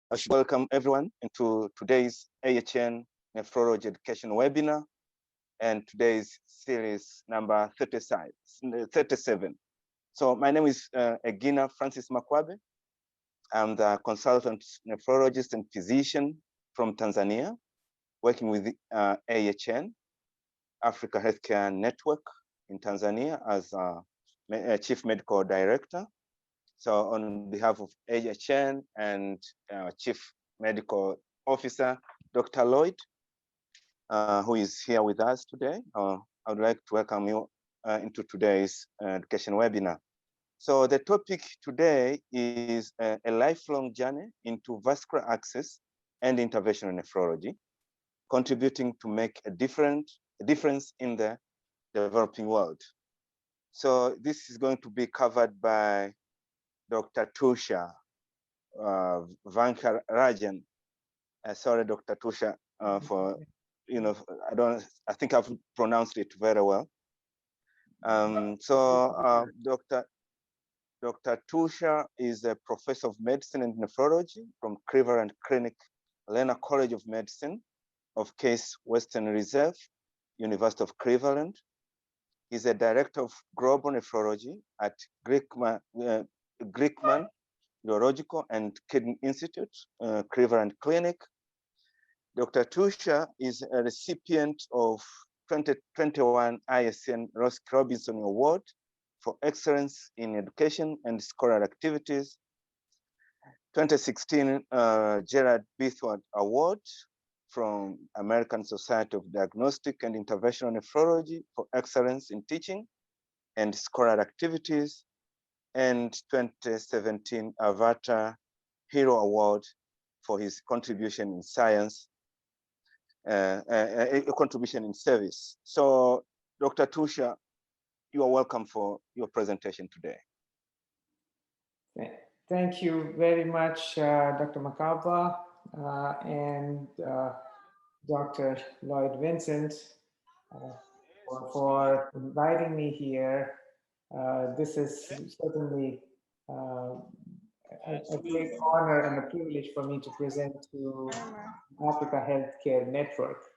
I should welcome everyone into today's AHN Nephrology Education webinar and today's series number 37. So my name is Egina Francis Makwabe. I'm the consultant nephrologist and physician from Tanzania, working with AHN, Africa Healthcare Network in Tanzania as a Chief Medical Director. So on behalf of AHN and Chief Medical Officer, Dr. Lloyd, who is here with us today, I would like to welcome you into today's education webinar. So the topic today is a lifelong journey into vascular access and interventional nephrology, contributing to make a difference in the developing world. So this is going to be covered by Dr. Tushar Vachharajani. Sorry, Dr. Tushar, for I think I've pronounced it very well. Dr. Tushar is a professor of medicine and nephrology from Cleveland Clinic, Lerner College of Medicine of Case Western Reserve, University of Cleveland. He's a director of global nephrology at Glickman, Urological and Kidney Institute, Cleveland Clinic. Dr. Tushar is a recipient of 2021 ASDIN Roscoe Robinson Award for Excellence in Education and Scholar Activities, 2016 Gerald Beathard Award from American Society of Diagnostic and Interventional Nephrology for Excellence in Teaching and Scholar Activities, and 2017 Avatar Hero Award for his contribution in science, a contribution in service. So, Dr. Tushar, you are welcome for your presentation today. Thank you very much, Dr. Makaba and Dr. Lloyd Vincent for inviting me here. This is certainly a great honor and a privilege for me to present to Africa Healthcare Network.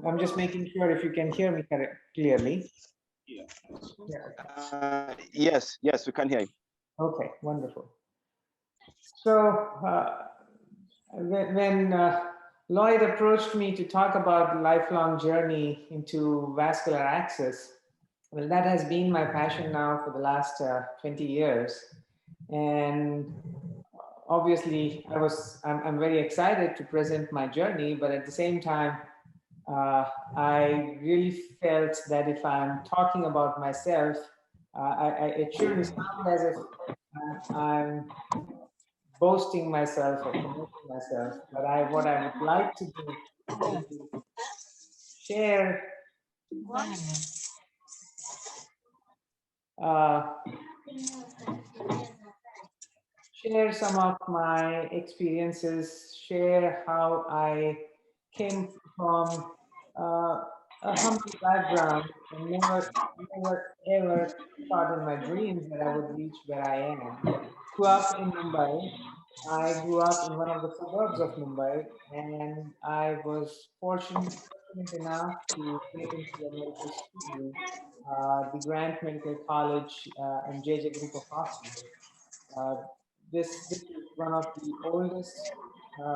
I'm just making sure if you can hear me clearly. Yes, we can hear you. Okay, wonderful. So when Lloyd approached me to talk about lifelong journey into vascular access, well, that has been my passion now for the last 20 years. And obviously, I'm very excited to present my journey, but at the same time, I really felt that if I'm talking about myself, it shouldn't sound as if I'm boasting myself or promoting myself, but what I would like to do is share some of my experiences, share how I came from a humble background and never ever thought in my dreams that I would reach where I am. Grew up in Mumbai. I grew up in one of the suburbs of Mumbai, and I was fortunate enough to get into a medical school, the Grant Medical College and JJ Group of Hospitals. This is one of the oldest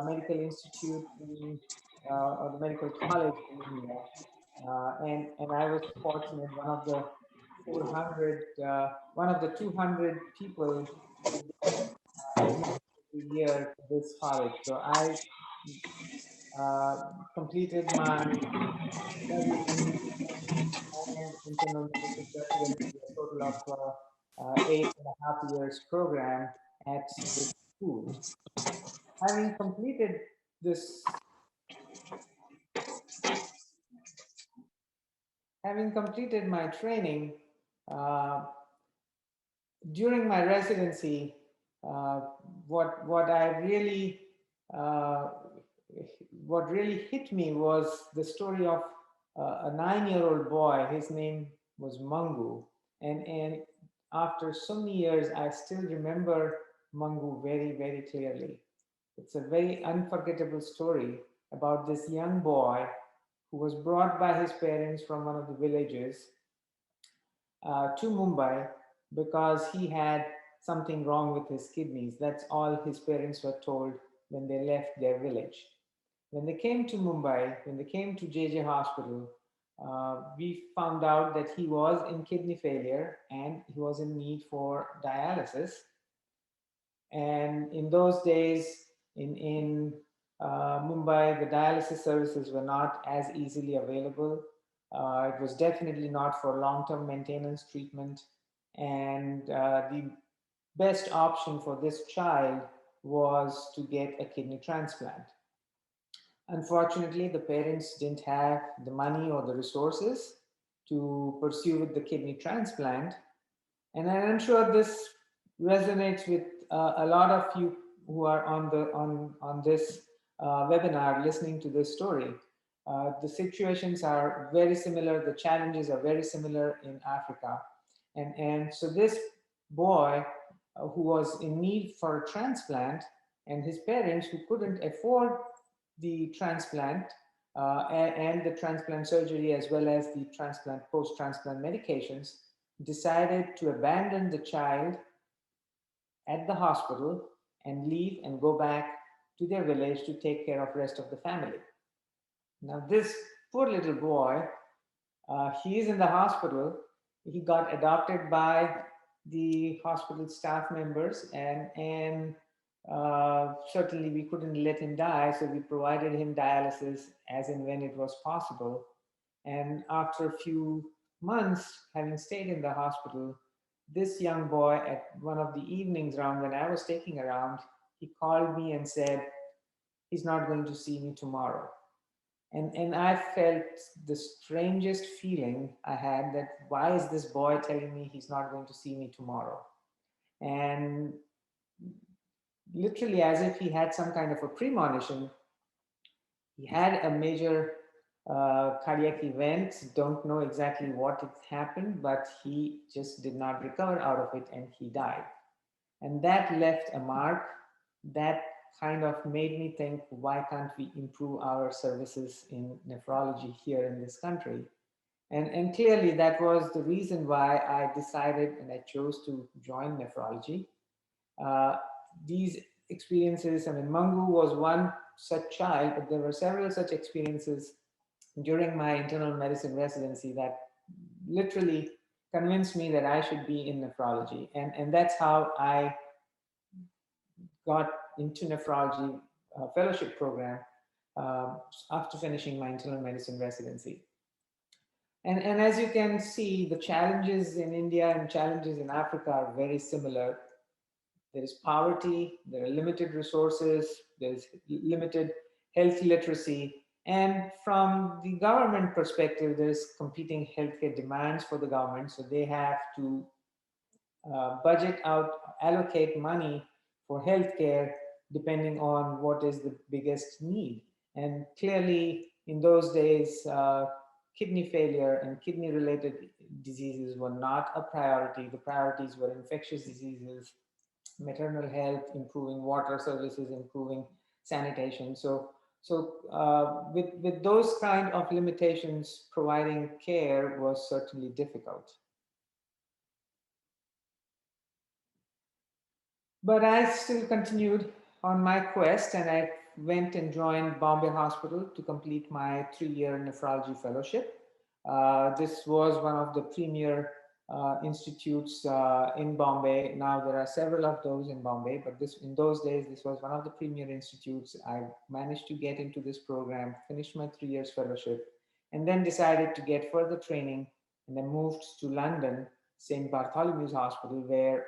medical institute or the medical college in India, and I was fortunate, one of the 200 people every year to this college. So I completed my studies and internal medicine residency, a total of 8.5 years program at this school. Having completed my training, during my residency, what really hit me was the story of a 9-year-old boy. His name was Mangu, and after so many years, I still remember Mangu very, very clearly. It's a very unforgettable story about this young boy who was brought by his parents from one of the villages to Mumbai because he had something wrong with his kidneys. That's all his parents were told when they left their village. When they came to Mumbai, when they came to JJ Hospital, we found out that he was in kidney failure and he was in need for dialysis. And in those days, in Mumbai, the dialysis services were not as easily available. It was definitely not for long-term maintenance treatment. And the best option for this child was to get a kidney transplant. Unfortunately, the parents didn't have the money or the resources to pursue with the kidney transplant. And I'm sure this resonates with a lot of you who are on this webinar listening to this story. The situations are very similar. The challenges are very similar in Africa. And so this boy who was in need for a transplant, and his parents who couldn't afford the transplant and the transplant surgery as well as the transplant post-transplant medications, decided to abandon the child at the hospital and leave and go back to their village to take care of the rest of the family. Now this poor little boy, he is in the hospital. He got adopted by the hospital staff members, and certainly we couldn't let him die, so we provided him dialysis as and when it was possible. And after a few months having stayed in the hospital, this young boy, at one of the evenings round when I was taking around, he called me and said he's not going to see me tomorrow. And I felt the strangest feeling I had, that why is this boy telling me he's not going to see me tomorrow? And literally as if he had some kind of a premonition, he had a major cardiac event. Don't know exactly what it happened, but he just did not recover out of it and he died. And that left a mark. That kind of made me think, why can't we improve our services in nephrology here in this country? And clearly that was the reason why I decided and I chose to join nephrology. Uh, these experiences, I mean, Mangu was one such child, but there were several such experiences during my internal medicine residency that literally convinced me that I should be in nephrology. And that's how I got into nephrology fellowship program after finishing my internal medicine residency. And as you can see, the challenges in India and challenges in Africa are very similar. There is poverty, there are limited resources, there's limited health literacy. And from the government perspective, there's competing healthcare demands for the government. So they have to budget out, allocate money for healthcare depending on what is the biggest need. And clearly, in those days, kidney failure and kidney related diseases were not a priority. The priorities were infectious diseases, maternal health, improving water services, improving sanitation. So with those kind of limitations, providing care was certainly difficult. But I still continued on my quest, and I went and joined Bombay Hospital to complete my 3-year nephrology fellowship. This was one of the premier institutes in Bombay. Now there are several of those in Bombay, but in those days, this was one of the premier institutes. I managed to get into this program, finished my 3 years fellowship, and then decided to get further training, and then moved to London, St. Bartholomew's Hospital, where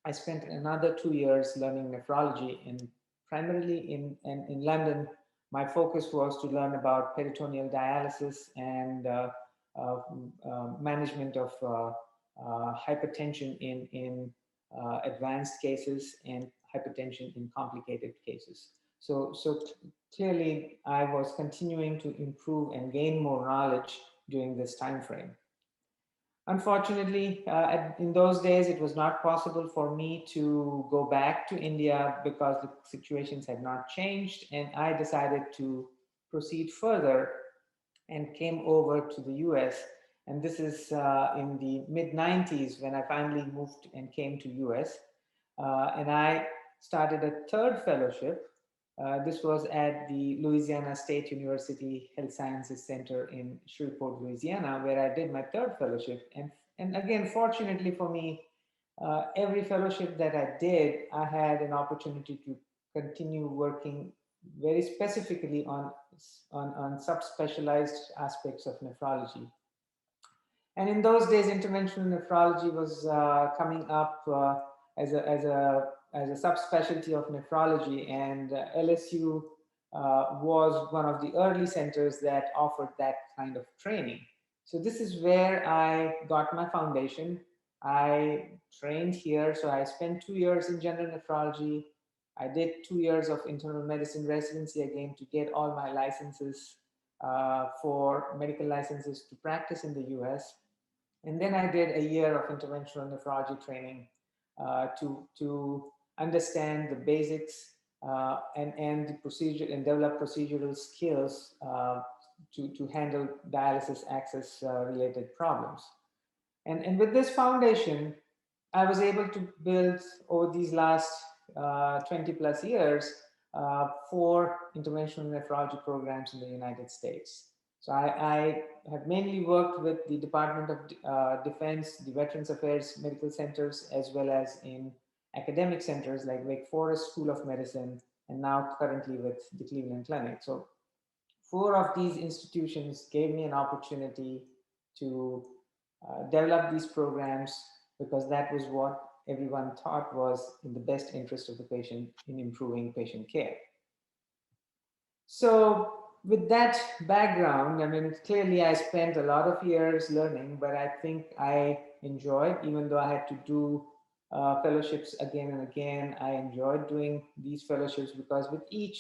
I spent another 2 years learning nephrology, and primarily in London. My focus was to learn about peritoneal dialysis and management of hypertension in advanced cases and hypertension in complicated cases. So clearly, I was continuing to improve and gain more knowledge during this time frame. Unfortunately, in those days, it was not possible for me to go back to India because the situations had not changed, and I decided to proceed further and came over to the US. And this is in the mid 90s when I finally moved and came to US. And I started a third fellowship. This was at the Louisiana State University Health Sciences Center in Shreveport, Louisiana, where I did my third fellowship. And again, fortunately for me, every fellowship that I did, I had an opportunity to continue working very specifically on subspecialized aspects of nephrology. And in those days, interventional nephrology was coming up as a subspecialty of nephrology, and LSU was one of the early centers that offered that kind of training. So this is where I got my foundation. I trained here, so I spent 2 years in general nephrology. I did 2 years of internal medicine residency again to get all my licenses for medical licenses to practice in the US. And then I did a year of interventional nephrology training to understand the basics and the procedure and develop procedural skills to handle dialysis access related problems. And with this foundation, I was able to build over these last 20 plus years 4 interventional nephrology programs in the United States. So I have mainly worked with the Department of Defense, the Veterans Affairs medical centers, as well as in academic centers like Wake Forest School of Medicine, and now currently with the Cleveland Clinic. So 4 of these institutions gave me an opportunity to develop these programs because that was what everyone thought was in the best interest of the patient in improving patient care. So with that background, I mean, clearly I spent a lot of years learning, but I think I enjoyed, even though I had to do fellowships again and again, I enjoyed doing these fellowships because with each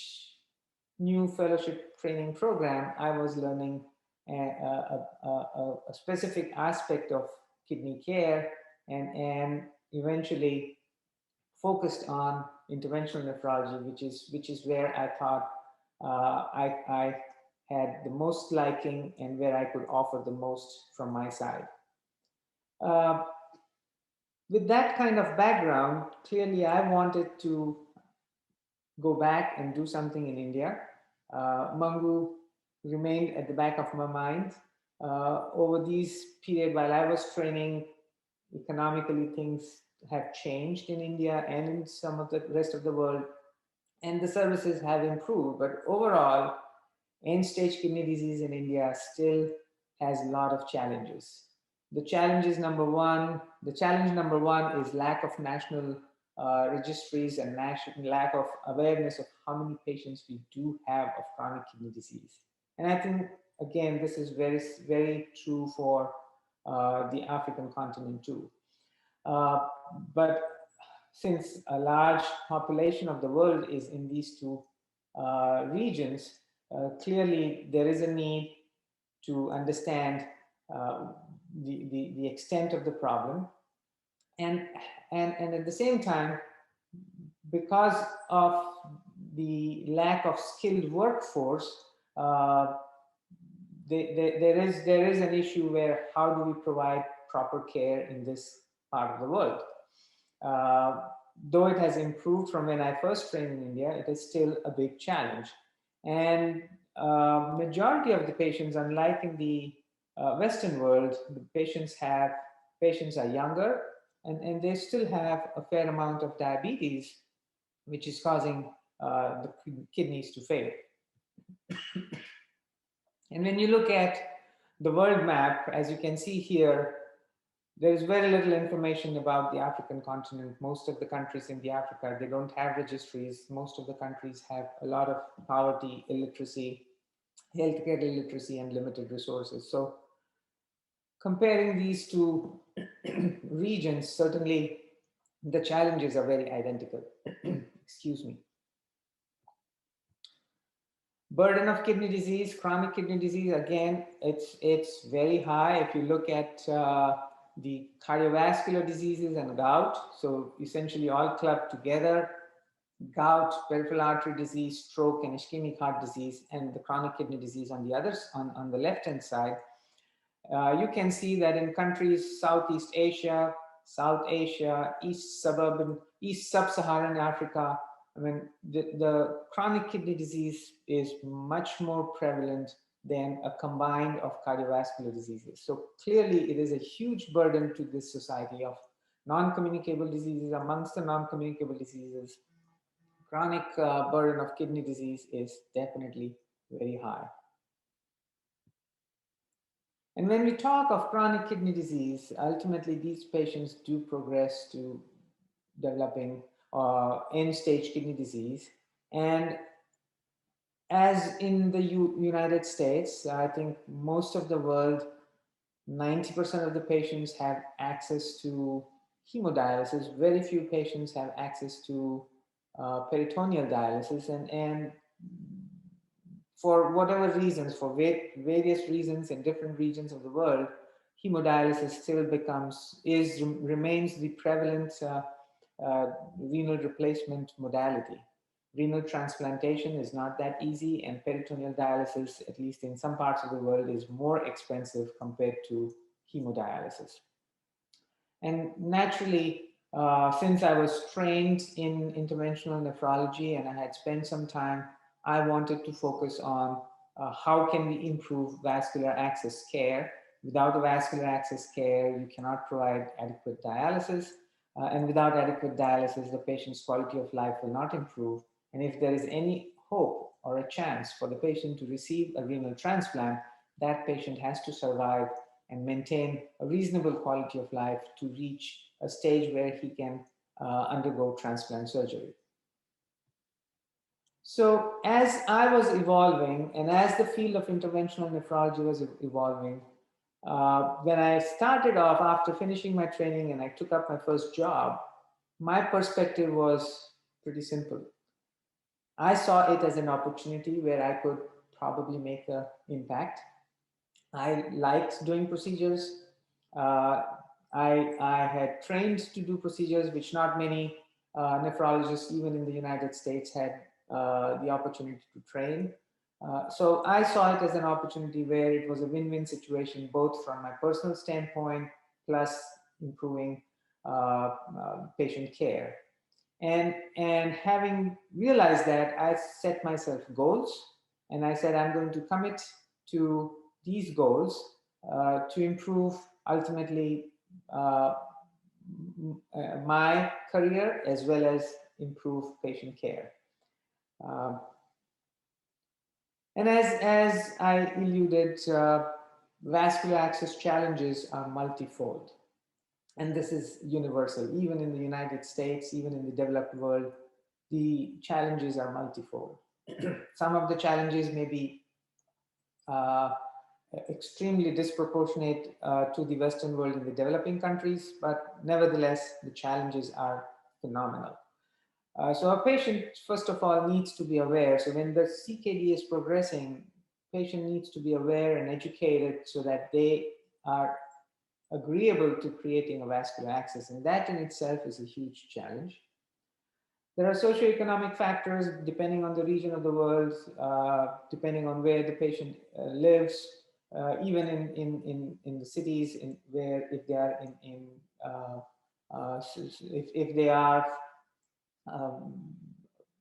new fellowship training program, I was learning a specific aspect of kidney care and eventually focused on interventional nephrology, which is where I thought I had the most liking and where I could offer the most from my side. With that kind of background, clearly I wanted to go back and do something in India. Mangu remained at the back of my mind. Over these period while I was training, economically things have changed in India and in some of the rest of the world, and the services have improved. But overall, end-stage kidney disease in India still has a lot of challenges. The challenge number one is lack of national registries and lack of awareness of how many patients we do have of chronic kidney disease. And I think, again, this is very, very true for the African continent too. But since a large population of the world is in these two regions, clearly there is a need to understand the extent of the problem. And at the same time, because of the lack of skilled workforce, there is an issue where how do we provide proper care in this part of the world. Though it has improved from when I first trained in India, it is still a big challenge. And majority of the patients, unlike in the Western world, the patients are younger and they still have a fair amount of diabetes, which is causing the kidneys to fail. And when you look at the world map, as you can see here, there is very little information about the African continent. Most of the countries in the Africa, they don't have registries. Most of the countries have a lot of poverty, illiteracy, healthcare illiteracy, and limited resources. So comparing these two regions, certainly the challenges are very identical. Excuse me. Burden of kidney disease, chronic kidney disease, again, it's very high. If you look at the cardiovascular diseases and gout. So essentially all clubbed together: gout, peripheral artery disease, stroke, and ischemic heart disease, and the chronic kidney disease on the others, on the left-hand side. You can see that in countries Southeast Asia, South Asia, East Sub-Saharan Africa, I mean, the chronic kidney disease is much more prevalent than a combined of cardiovascular diseases. So clearly it is a huge burden to this society of non-communicable diseases. Amongst the non-communicable diseases, chronic burden of kidney disease is definitely very high. And when we talk of chronic kidney disease, ultimately these patients do progress to developing end-stage kidney disease. And as in the United States, I think most of the world, 90% of the patients have access to hemodialysis. Very few patients have access to peritoneal dialysis, and for whatever reasons, for various reasons in different regions of the world, hemodialysis still remains the prevalent renal replacement modality. Renal transplantation is not that easy, and peritoneal dialysis, at least in some parts of the world, is more expensive compared to hemodialysis. And naturally, since I was trained in interventional nephrology and I had spent some time, I wanted to focus on how can we improve vascular access care. Without the vascular access care, you cannot provide adequate dialysis. And without adequate dialysis, the patient's quality of life will not improve. And if there is any hope or a chance for the patient to receive a renal transplant, that patient has to survive and maintain a reasonable quality of life to reach a stage where he can undergo transplant surgery. So as I was evolving and as the field of interventional nephrology was evolving, when I started off after finishing my training and I took up my first job, my perspective was pretty simple. I saw it as an opportunity where I could probably make an impact. I liked doing procedures. I had trained to do procedures which not many nephrologists, even in the United States, had the opportunity to train. So I saw it as an opportunity where it was a win-win situation, both from my personal standpoint, plus improving patient care. And having realized that, I set myself goals, and I said I'm going to commit to these goals to improve ultimately my career as well as improve patient care. And as I alluded, vascular access challenges are multifold. And this is universal. Even in the United States, even in the developed world, the challenges are multifold. Some of the challenges may be extremely disproportionate to the Western world in the developing countries, but nevertheless, the challenges are phenomenal. So a patient, first of all, needs to be aware. So when the CKD is progressing, patient needs to be aware and educated so that they are agreeable to creating a vascular access, and that in itself is a huge challenge. There are socioeconomic factors depending on the region of the world, depending on where the patient lives, even in the cities, where if they are if they are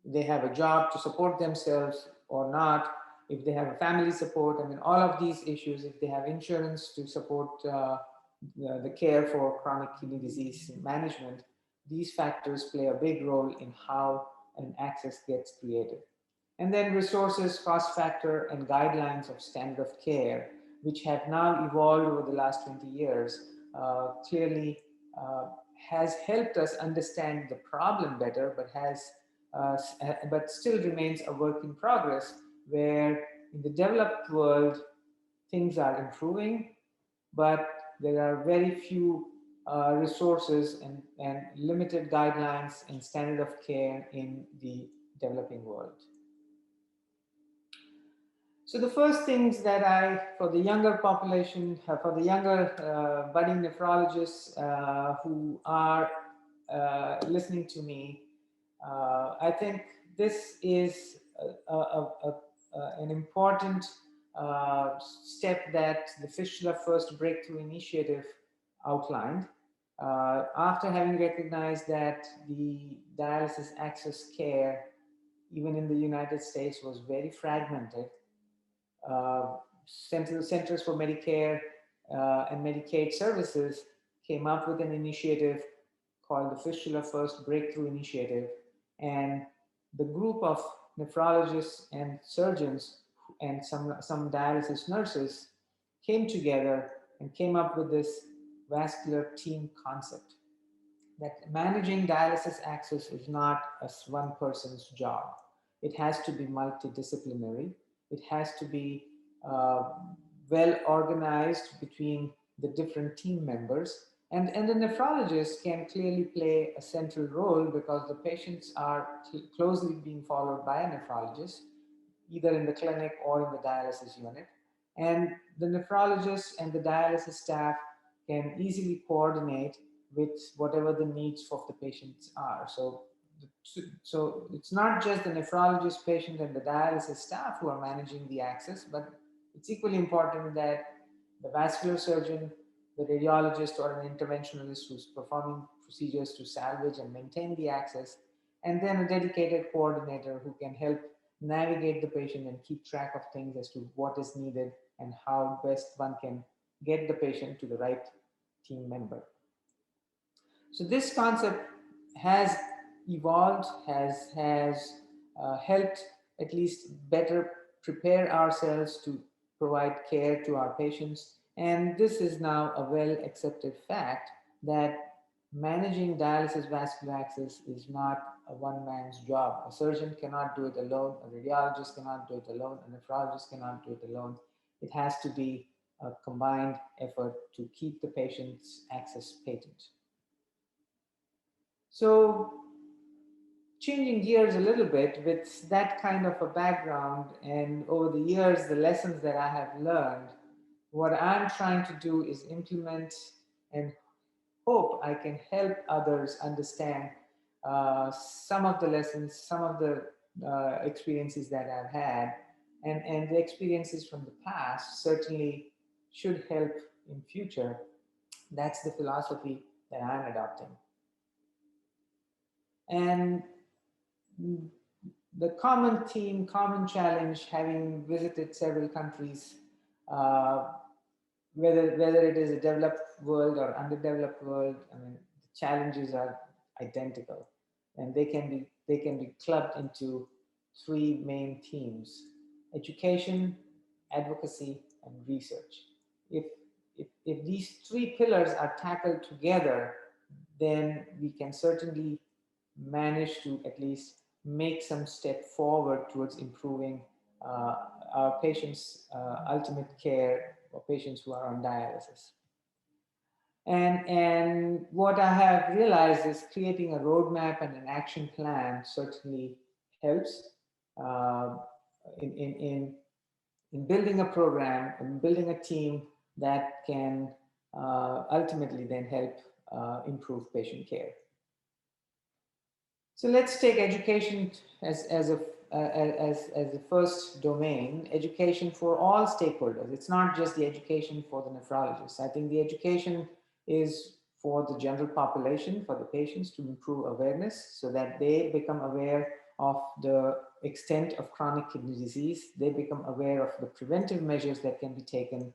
they have a job to support themselves or not, if they have a family support. I mean, all of these issues, if they have insurance to support the care for chronic kidney disease management, these factors play a big role in how an access gets created. And then resources, cost factor, and guidelines of standard of care, which have now evolved over the last 20 years, clearly has helped us understand the problem better, but still remains a work in progress, where in the developed world, things are improving, but there are very few resources and limited guidelines and standard of care in the developing world. So the first things that for the younger population, for the younger budding nephrologists who are listening to me, I think this is an important step that the Fistula First Breakthrough Initiative outlined. After having recognized that the dialysis access care, even in the United States, was very fragmented, Centers for Medicare and Medicaid Services came up with an initiative called the Fistula First Breakthrough Initiative. And the group of nephrologists and surgeons and some dialysis nurses came together and came up with this vascular team concept, that managing dialysis access is not a one person's job. It has to be multidisciplinary. It has to be well organized between the different team members. And the nephrologist can clearly play a central role because the patients are closely being followed by a nephrologist, either in the clinic or in the dialysis unit. And the nephrologist and the dialysis staff can easily coordinate with whatever the needs of the patients are. So it's not just the nephrologist, patient, and the dialysis staff who are managing the access, but it's equally important that the vascular surgeon, the radiologist, or an interventionalist who's performing procedures to salvage and maintain the access, and then a dedicated coordinator who can help navigate the patient and keep track of things as to what is needed and how best one can get the patient to the right team member. So this concept has evolved, has helped at least better prepare ourselves to provide care to our patients. And this is now a well accepted fact that managing dialysis vascular access is not a one man's job. A surgeon cannot do it alone, a radiologist cannot do it alone, a nephrologist cannot do it alone. It has to be a combined effort to keep the patient's access patent. So changing gears a little bit with that kind of a background, and over the years, the lessons that I have learned, what I'm trying to do is implement and hope I can help others understand some of the lessons, some of the experiences that I've had, and the experiences from the past certainly should help in future. That's the philosophy that I'm adopting. And the common theme, common challenge, having visited several countries, whether it is a developed world or underdeveloped world, I mean, the challenges are identical, and they can be clubbed into three main themes: education, advocacy, and research. If these three pillars are tackled together, then we can certainly manage to at least make some step forward towards improving our patients' ultimate care for patients who are on dialysis. And what I have realized is creating a roadmap and an action plan certainly helps in building a program and building a team that can ultimately then help improve patient care. So let's take education as the first domain, education for all stakeholders. It's not just the education for the nephrologists. I think the education is for the general population, for the patients, to improve awareness so that they become aware of the extent of chronic kidney disease. They become aware of the preventive measures that can be taken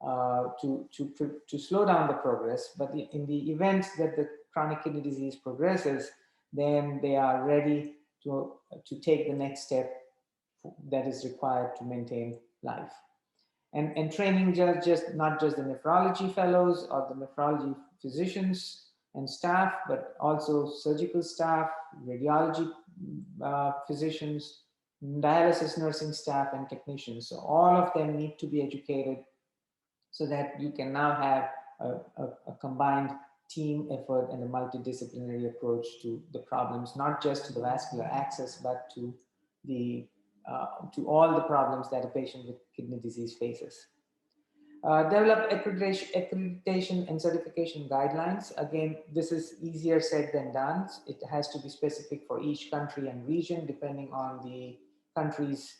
to slow down the progress. But in the event that the chronic kidney disease progresses, then they are ready to take the next step that is required to maintain life. And training just not just the nephrology fellows or the nephrology physicians and staff, but also surgical staff, radiology physicians, dialysis nursing staff, and technicians. So all of them need to be educated so that you can now have a combined team effort and a multidisciplinary approach to the problems, not just to the vascular access, but to the to all the problems that a patient with kidney disease faces. Develop accreditation and certification guidelines. Again, this is easier said than done. It has to be specific for each country and region, depending on the country's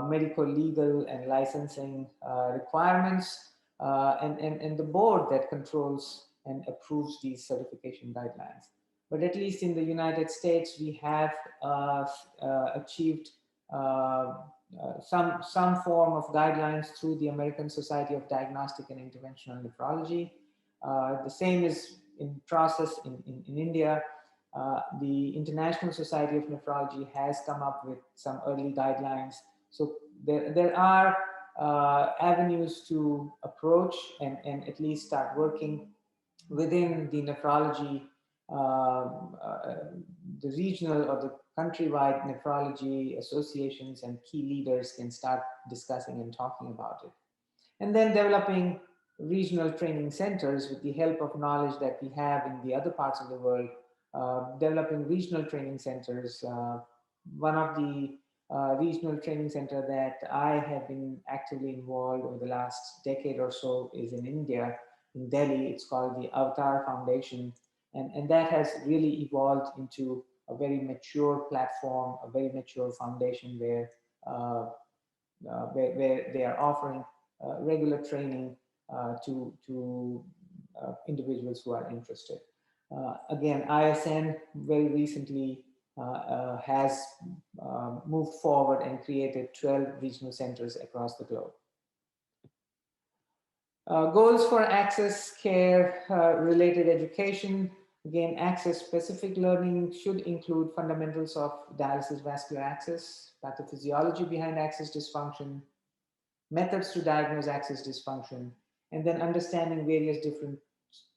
medical, legal, and licensing requirements, and the board that controls and approves these certification guidelines. But at least in the United States, we have achieved some form of guidelines through the American Society of Diagnostic and Interventional Nephrology. The same is in process in India. The International Society of Nephrology has come up with some early guidelines. So there are avenues to approach and at least start working within the nephrology, the regional or the countrywide nephrology associations and key leaders can start discussing and talking about it. And then developing regional training centers with the help of knowledge that we have in the other parts of the world, developing regional training centers. One of the regional training center that I have been actively involved over the last decade or so is in India, in Delhi. It's called the Avatar Foundation. And that has really evolved into a very mature platform, a very mature foundation where they are offering regular training to individuals who are interested. Again, ISN very recently has moved forward and created 12 regional centers across the globe. Goals for access care related education. Again, access-specific learning should include fundamentals of dialysis vascular access, pathophysiology behind access dysfunction, methods to diagnose access dysfunction, and then understanding various different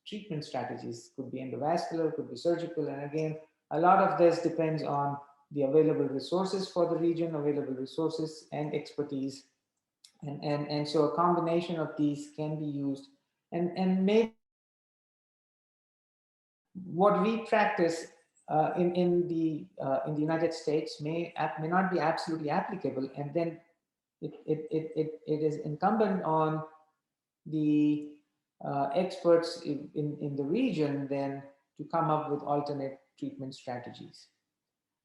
treatment strategies. Could be endovascular, could be surgical, and again, a lot of this depends on the available resources for the region, available resources and expertise. And so a combination of these can be used, and maybe what we practice in the United States may not be absolutely applicable, and then it is incumbent on the experts in the region then to come up with alternate treatment strategies.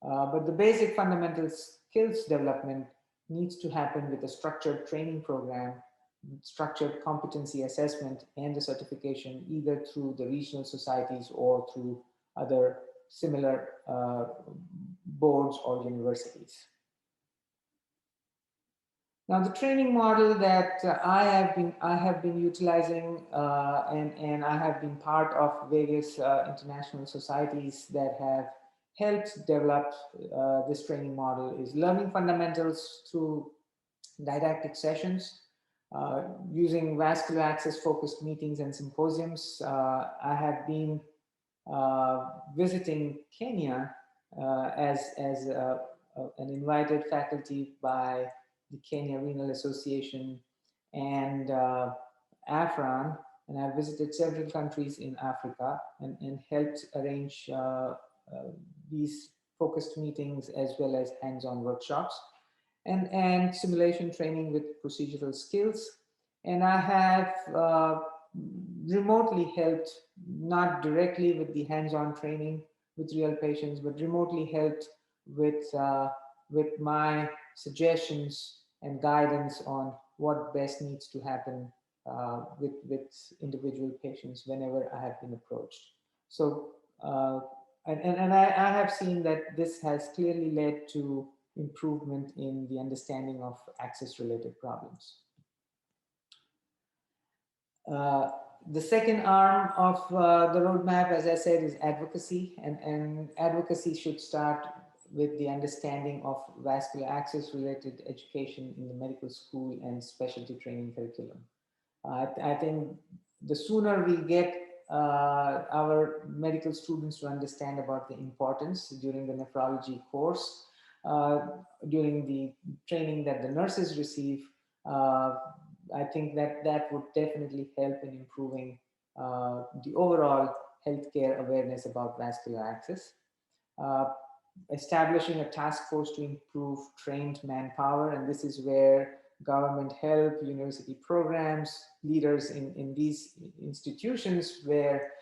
But the basic fundamental skills development needs to happen with a structured training program, structured competency assessment, and the certification either through the regional societies or through other similar boards or universities. Now, the training model that I have been utilizing and I have been part of various international societies that have helped develop this training model is learning fundamentals through didactic sessions, using vascular access focused meetings and symposiums. I have been visiting Kenya as an invited faculty by the Kenya Renal Association and AFRAN, and I've visited several countries in Africa and helped arrange these focused meetings as well as hands-on workshops and simulation training with procedural skills. And I have remotely helped, not directly with the hands-on training with real patients, but remotely helped with my suggestions and guidance on what best needs to happen with individual patients whenever I have been approached. So, and I have seen that this has clearly led to improvement in the understanding of access-related problems. The second arm of the roadmap, as I said, is advocacy, and advocacy should start with the understanding of vascular access related education in the medical school and specialty training curriculum. I think the sooner we get our medical students to understand about the importance during the nephrology course, during the training that the nurses receive, I think that would definitely help in improving the overall healthcare awareness about vascular access. establishing a task force to improve trained manpower, and this is where government help, university programs, leaders in these institutions, where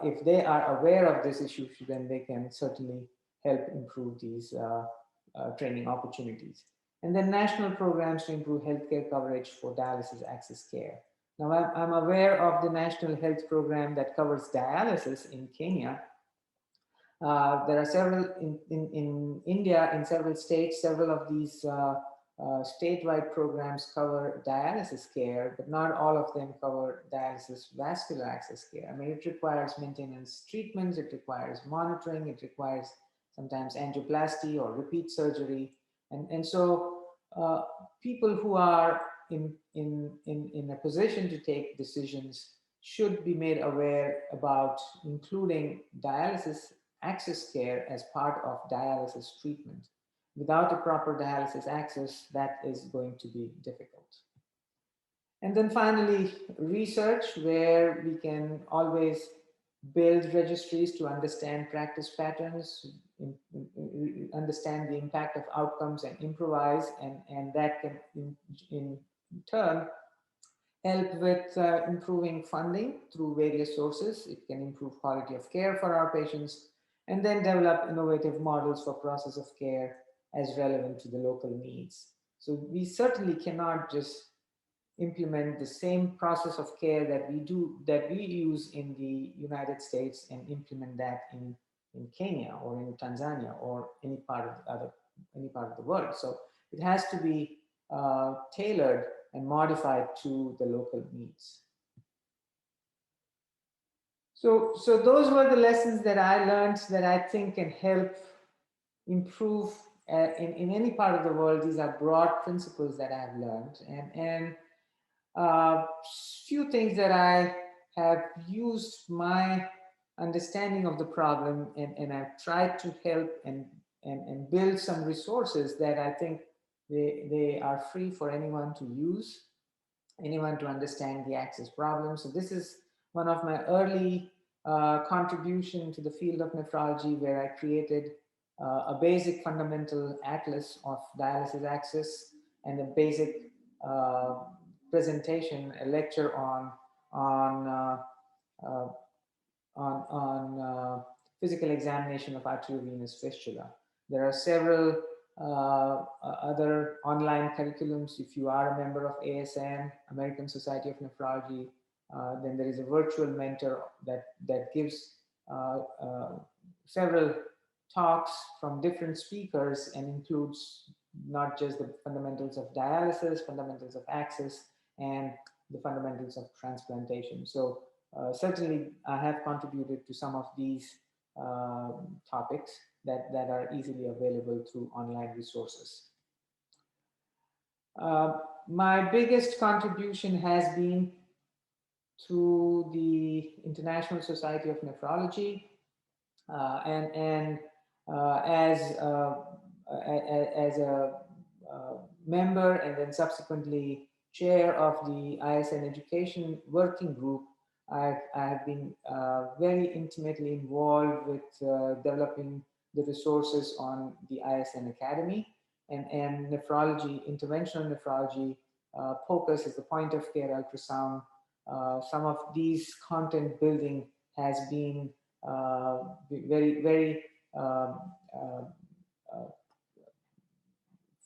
if they are aware of this issue, then they can certainly help improve these training opportunities. And then national programs to improve healthcare coverage for dialysis access care. Now, I'm aware of the National Health Program that covers dialysis in Kenya. There are several in India, in several states, several of these statewide programs cover dialysis care, but not all of them cover dialysis vascular access care. I mean, it requires maintenance treatments, it requires monitoring, it requires sometimes angioplasty or repeat surgery. And so people who are in a position to take decisions should be made aware about including dialysis access care as part of dialysis treatment. Without a proper dialysis access, that is going to be difficult. And then finally, research, where we can always build registries to understand practice patterns, understand the impact of outcomes and improvise, and that can in turn help with improving funding through various sources. It can improve quality of care for our patients, and then develop innovative models for process of care as relevant to the local needs. So we certainly cannot just implement the same process of care that we use in the United States and implement that in Kenya or in Tanzania or any part of the world. So it has to be tailored and modified to the local needs. So those were the lessons that I learned that I think can help improve in any part of the world. These are broad principles that I've learned, and few things that I have used my understanding of the problem, and I've tried to help and build some resources that I think they are free for anyone to use, anyone to understand the access problem. So this is one of my early contribution to the field of nephrology, where I created a basic fundamental atlas of dialysis access and a basic presentation, a lecture on physical examination of arteriovenous fistula. There are several other online curriculums. If you are a member of ASN, American Society of Nephrology, then there is a virtual mentor that gives several talks from different speakers and includes not just the fundamentals of dialysis, fundamentals of access, and the fundamentals of transplantation. So certainly I have contributed to some of these topics that are easily available through online resources. My biggest contribution has been to the International Society of Nephrology, as a member and then subsequently chair of the ISN Education Working Group. I have been very intimately involved with developing the resources on the ISN Academy, and nephrology, interventional nephrology, POCUS is the point of care ultrasound. Some of these content building has been very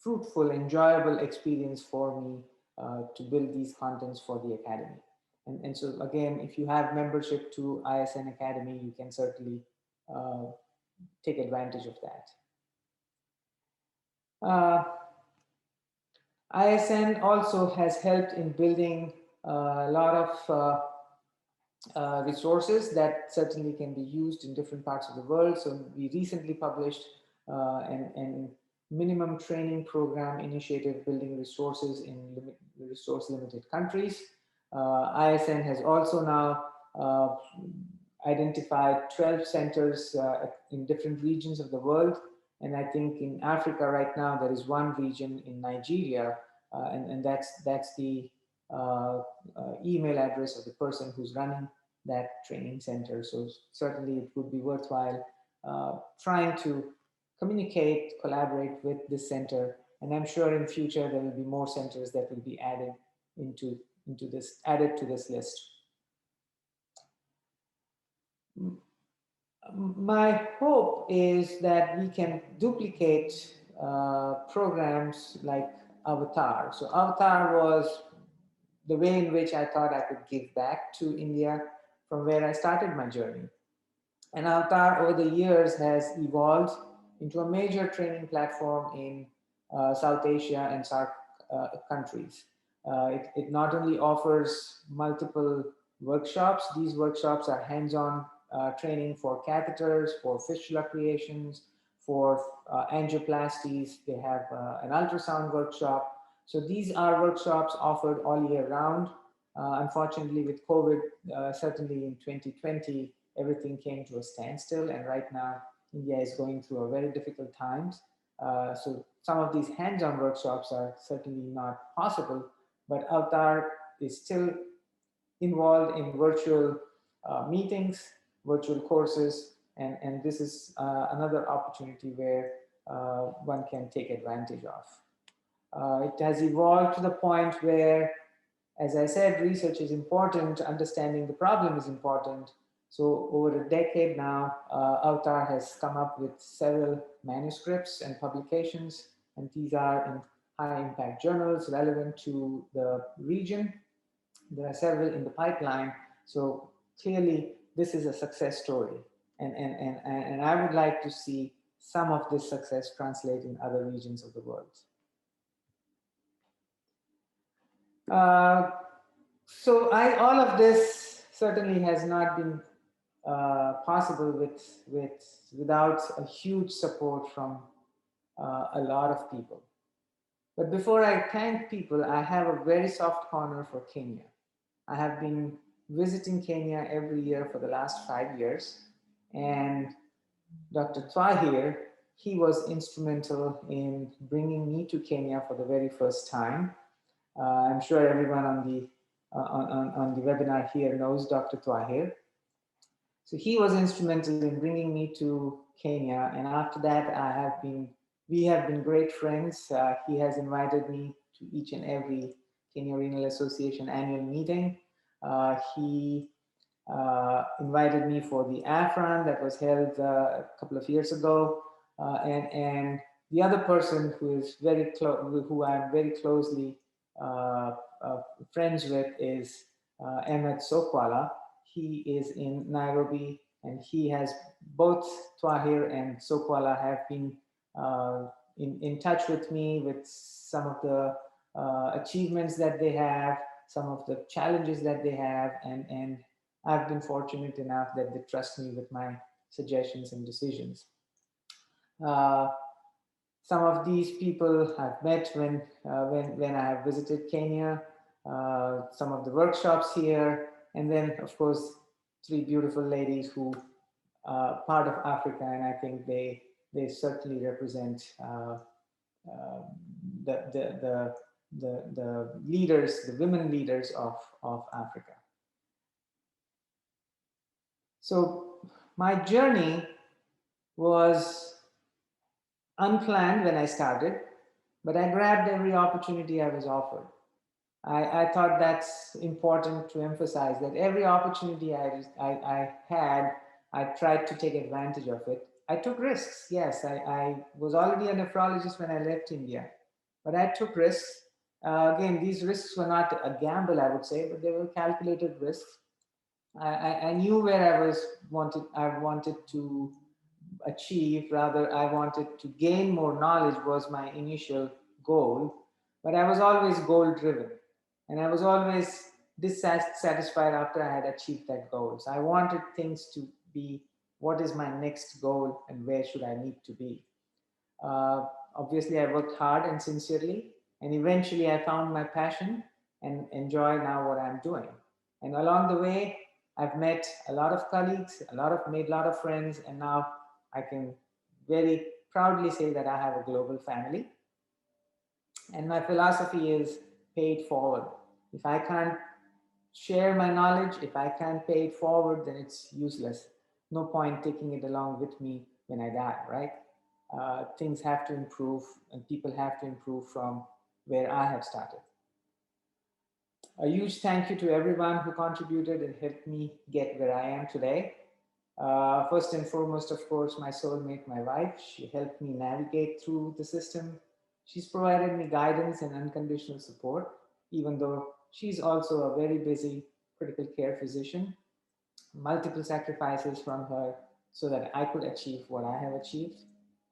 fruitful, enjoyable experience for me to build these contents for the Academy. And so again, if you have membership to ISN Academy, you can certainly take advantage of that. ISN also has helped in building a lot of resources that certainly can be used in different parts of the world. So we recently published an minimum training program initiative building resources in resource limited countries. ISN has also now identified 12 centers in different regions of the world. And I think in Africa right now, there is one region in Nigeria, and that's the email address of the person who's running that training center. So certainly it would be worthwhile trying to communicate, collaborate with this center. And I'm sure in future there will be more centers that will be added added to this list. My hope is that we can duplicate programs like Avatar. So Avatar was the way in which I thought I could give back to India from where I started my journey. And Avatar over the years has evolved into a major training platform in South Asia and SAARC countries. It not only offers multiple workshops, these workshops are hands-on training for catheters, for fistula creations, for angioplasties. They have an ultrasound workshop. So these are workshops offered all year round. Unfortunately, with COVID, certainly in 2020, everything came to a standstill. And right now, India is going through a very difficult times. So some of these hands-on workshops are certainly not possible, but Avatar is still involved in virtual meetings, virtual courses, and this is another opportunity where one can take advantage of. It has evolved to the point where, as I said, research is important, understanding the problem is important. So over a decade now, Avatar has come up with several manuscripts and publications, and these are in high impact journals relevant to the region. There are several in the pipeline. So clearly this is a success story. And I would like to see some of this success translate in other regions of the world. So all of this certainly has not been possible without a huge support from a lot of people. But before I thank people, I have a very soft corner for Kenya. I have been visiting Kenya every year for the last 5 years, and Dr. Twahir, he was instrumental in bringing me to Kenya for the very first time. I'm sure everyone on the webinar here knows Dr. Twahir. So he was instrumental in bringing me to Kenya, and after that, we have been great friends. He has invited me to each and every Kenya Renal Association annual meeting. He invited me for the AFRAN that was held a couple of years ago, and the other person who is who I'm very closely friends with is Ahmed Sokwala. He is in Nairobi, and he has both Twahir and Sokwala have been in touch with me with some of the achievements that they have, some of the challenges that they have, and I've been fortunate enough that they trust me with my suggestions and decisions. Some of these people I've met when I have visited Kenya, some of the workshops here, and then of course 3 beautiful ladies who are part of Africa, and I think they certainly represent the leaders, the women leaders of Africa. So my journey was unplanned when I started, but I grabbed every opportunity I was offered. I thought that's important to emphasize, that every opportunity I had, I tried to take advantage of it. I took risks, yes. I was already a nephrologist when I left India, but I took risks. Again, these risks were not a gamble, I would say, but they were calculated risks. I knew where I wanted to achieve, rather I wanted to gain more knowledge was my initial goal, but I was always goal driven, and I was always dissatisfied after I had achieved that goal. So I wanted things to be, what is my next goal and where should I need to be? Obviously I worked hard and sincerely, and eventually I found my passion and enjoy now what I'm doing. And along the way, I've met a lot of colleagues, made a lot of friends, and now I can very proudly say that I have a global family. And my philosophy is pay it forward. If I can't share my knowledge, if I can't pay it forward, then it's useless. No point taking it along with me when I die, right? things have to improve and people have to improve from where I have started. A huge thank you to everyone who contributed and helped me get where I am today. First and foremost, of course, my soulmate, my wife. She helped me navigate through the system. She's provided me guidance and unconditional support, even though she's also a very busy critical care physician. Multiple sacrifices from her so that I could achieve what I have achieved.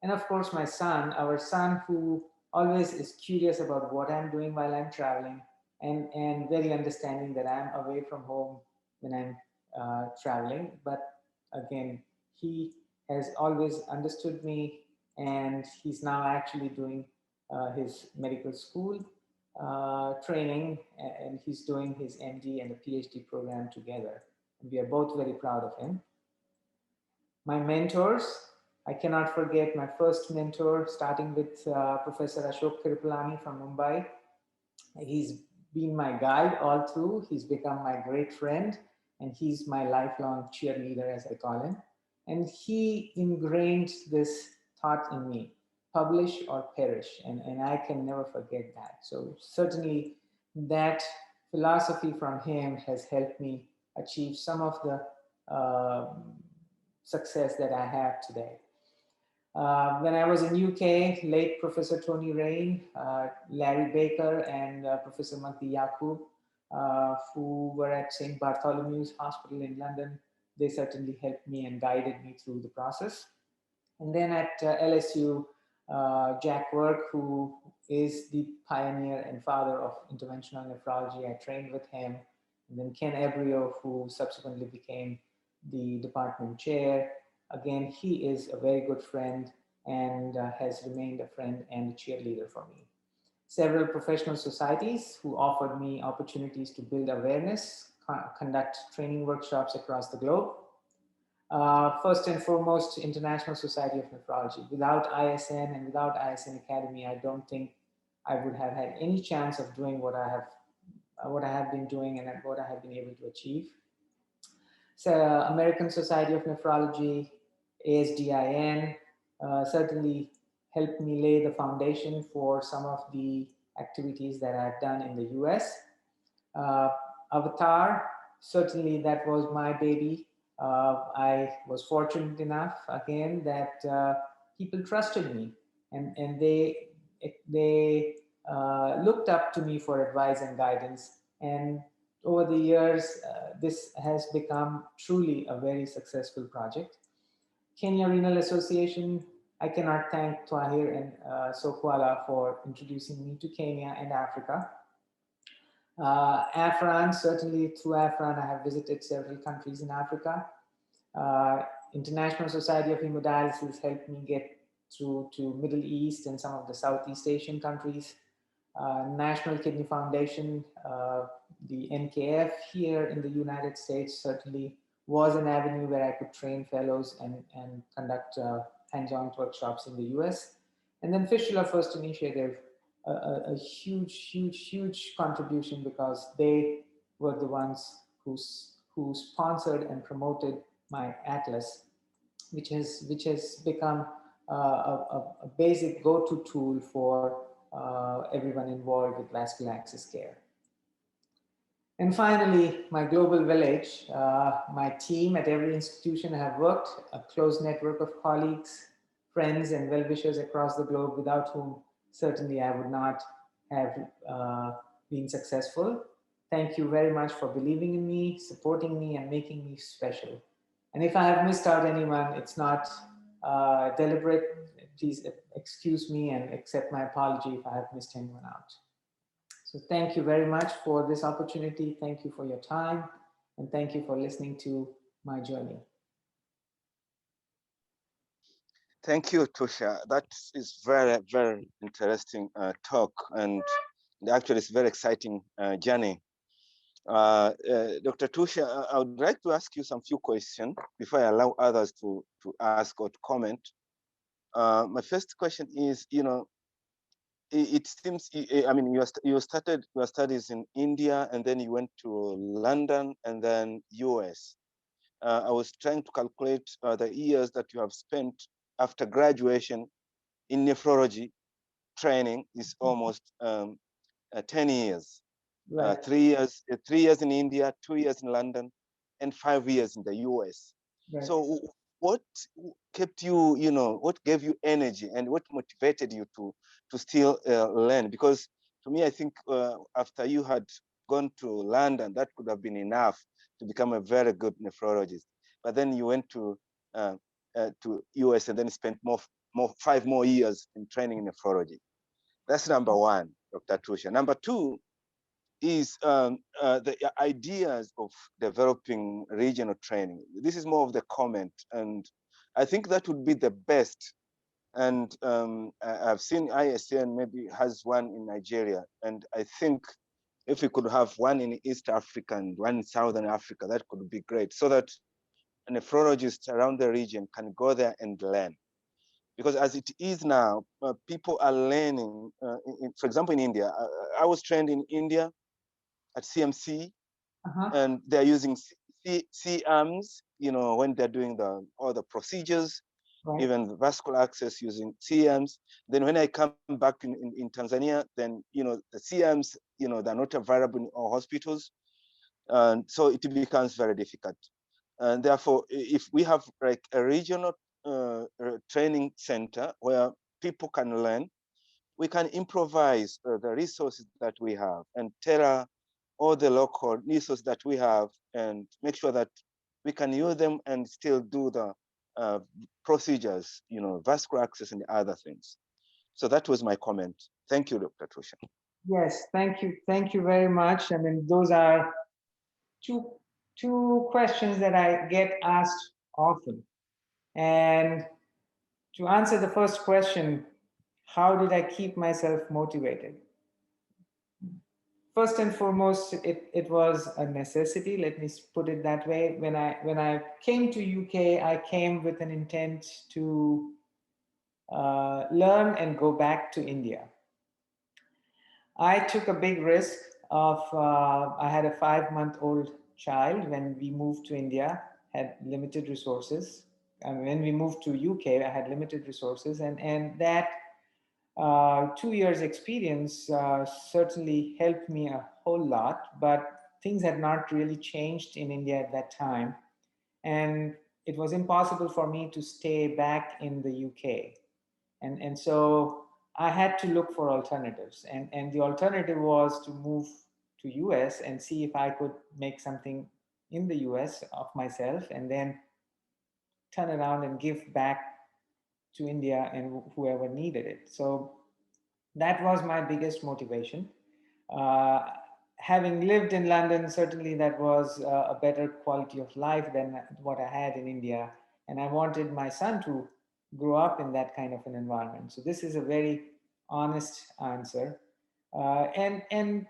And of course, my son, our son, who always is curious about what I'm doing while I'm traveling and very understanding that I'm away from home when I'm traveling. But again, he has always understood me, and he's now actually doing his medical school training, and he's doing his MD and a PhD program together. And we are both very proud of him. My mentors, I cannot forget my first mentor, starting with Professor Ashok Kirpalani from Mumbai. He's been my guide all through. He's become my great friend, and he's my lifelong cheerleader, as I call him. And he ingrained this thought in me: publish or perish. And I can never forget that. So certainly that philosophy from him has helped me achieve some of the success that I have today. When I was in UK, late Professor Tony Rain, Larry Baker, and Professor Magdi Yaqub, who were at St. Bartholomew's Hospital in London, they certainly helped me and guided me through the process. And then at LSU, Jack Work, who is the pioneer and father of interventional nephrology, I trained with him. And then Ken Ebrio, who subsequently became the department chair. Again, he is a very good friend and has remained a friend and a cheerleader for me. Several professional societies who offered me opportunities to build awareness, conduct training workshops across the globe. First and foremost, International Society of Nephrology. Without ISN and without ISN Academy, I don't think I would have had any chance of doing what I have been doing and what I have been able to achieve. So, American Society of Nephrology, ASDIN, certainly helped me lay the foundation for some of the activities that I've done in the US. Avatar, certainly that was my baby. I was fortunate enough, again, that people trusted me, and they looked up to me for advice and guidance. And over the years, this has become truly a very successful project. Kenya Renal Association, I cannot thank Twahir and Sokwala for introducing me to Kenya and Africa. AFRAN, certainly through AFRAN, I have visited several countries in Africa. International Society of Hemodialysis helped me get through to Middle East and some of the Southeast Asian countries. National Kidney Foundation, the NKF here in the United States certainly was an avenue where I could train fellows and conduct hands-on workshops in the US. And then Fistula First Initiative, a huge contribution, because they were the ones who sponsored and promoted my atlas, which has become a basic go-to tool for everyone involved with vascular access care. And finally, my global village, my team at every institution I have worked, a close network of colleagues, friends, and well-wishers across the globe, without whom certainly I would not have been successful. Thank you very much for believing in me, supporting me, and making me special. And if I have missed out anyone, it's not deliberate. Please excuse me and accept my apology if I have missed anyone out. So thank you very much for this opportunity. Thank you for your time, and thank you for listening to my journey. Thank you, Tushar. That is very interesting talk, and actually it's very exciting journey. Dr. Tushar, I would like to ask you some few questions before I allow others to ask or to comment. My first question is, it seems, I mean, you started your studies in India, and then you went to London, and then US. I was trying to calculate the years that you have spent after graduation in nephrology, training is almost 10 years. Right. 3 years in India, 2 years in London, and 5 years in the US. Right. So what kept you, what gave you energy and what motivated you to still learn? Because to me, I think after you had gone to London, that could have been enough to become a very good nephrologist. But then you went to US and then spent 5 more years in training in nephrology. That's number one, Dr. Tushar. Number two is the ideas of developing regional training. This is more of the comment, and I think that would be the best. And I've seen ISN maybe has one in Nigeria, and I think if we could have one in East Africa and one in Southern Africa, that could be great, so that nephrologists around the region can go there and learn. Because as it is now, people are learning. For example, in India, I was trained in India at CMC, and they're using C-arms, when they're doing all the procedures, Right. even the vascular access using C-arms. Then when I come back in Tanzania, then, the C-arms, they're not available in all hospitals. And so it becomes very difficult. And therefore, if we have like a regional training center where people can learn, we can improvise the resources that we have and tailor all the local resources that we have and make sure that we can use them and still do the procedures, vascular access and other things. So that was my comment. Thank you, Dr. Tushar. Yes, thank you. Thank you very much. I mean, those are two questions that I get asked often. And to answer the first question, how did I keep myself motivated? First and foremost, it was a necessity. Let me put it that way. When I came to UK, I came with an intent to learn and go back to India. I took a big risk of, I had a 5-month-old child when we moved to India, had limited resources. And when we moved to UK, I had limited resources. And that 2 years experience certainly helped me a whole lot, but things had not really changed in India at that time. And it was impossible for me to stay back in the UK. And so I had to look for alternatives. And the alternative was to move to US and see if I could make something in the US of myself and then turn around and give back to India and whoever needed it. So that was my biggest motivation. Uh, Having lived in London, certainly that was a better quality of life than what I had in India. And I wanted my son to grow up in that kind of an environment. So this is a very honest answer. And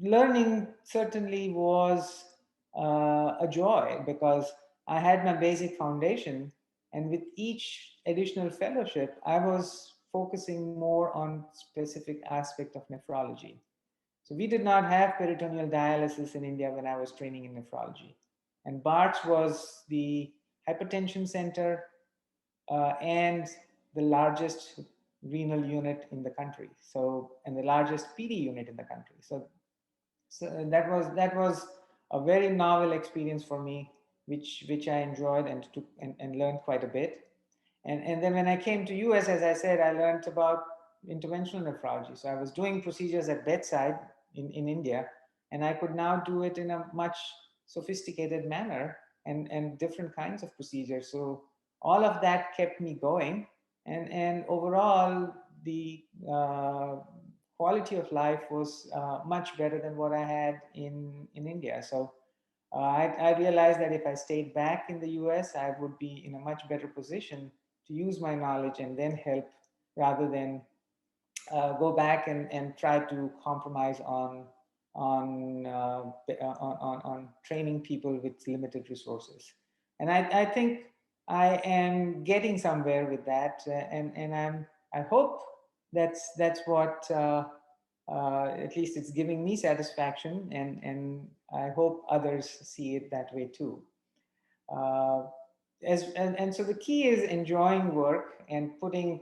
learning certainly was a joy because I had my basic foundation, and with each additional fellowship, I was focusing more on specific aspect of nephrology. So we did not have peritoneal dialysis in India when I was training in nephrology. And Barts was the hypertension center and the largest renal unit in the country. So, and the largest PD unit in the country. So that was a very novel experience for me, which I enjoyed and took and learned quite a bit. And then when I came to US, as I said, I learned about interventional nephrology. So I was doing procedures at bedside in India, and I could now do it in a much sophisticated manner and different kinds of procedures. So all of that kept me going, and overall the quality of life was much better than what I had in India. So I realized that if I stayed back in the US, I would be in a much better position to use my knowledge and then help rather than go back and try to compromise on training people with limited resources. And I think I am getting somewhere with that, and I hope that's what at least it's giving me satisfaction, and I hope others see it that way too. Uh, and so the key is enjoying work and putting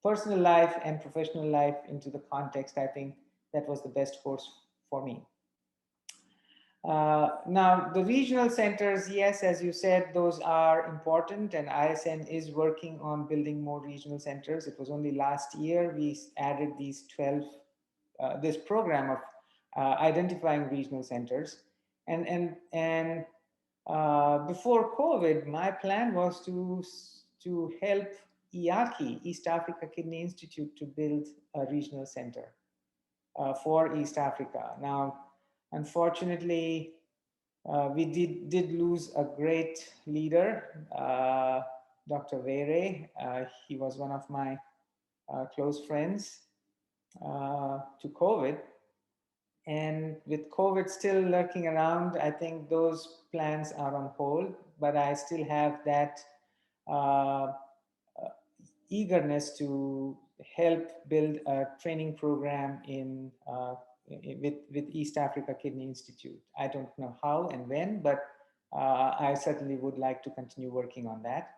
personal life and professional life into the context, I think that was the best course for me. Now, the regional centers, yes, as you said, those are important, and ISN is working on building more regional centers. It was only last year we added these 12, this program of identifying regional centers. And before COVID, my plan was to help EAKI, East Africa Kidney Institute, to build a regional center for East Africa. Now, unfortunately, we did lose a great leader, Dr. Vere. He was one of my close friends to COVID. And with COVID still lurking around, I think those plans are on hold, but I still have that eagerness to help build a training program with East Africa Kidney Institute. I don't know how and when, but I certainly would like to continue working on that.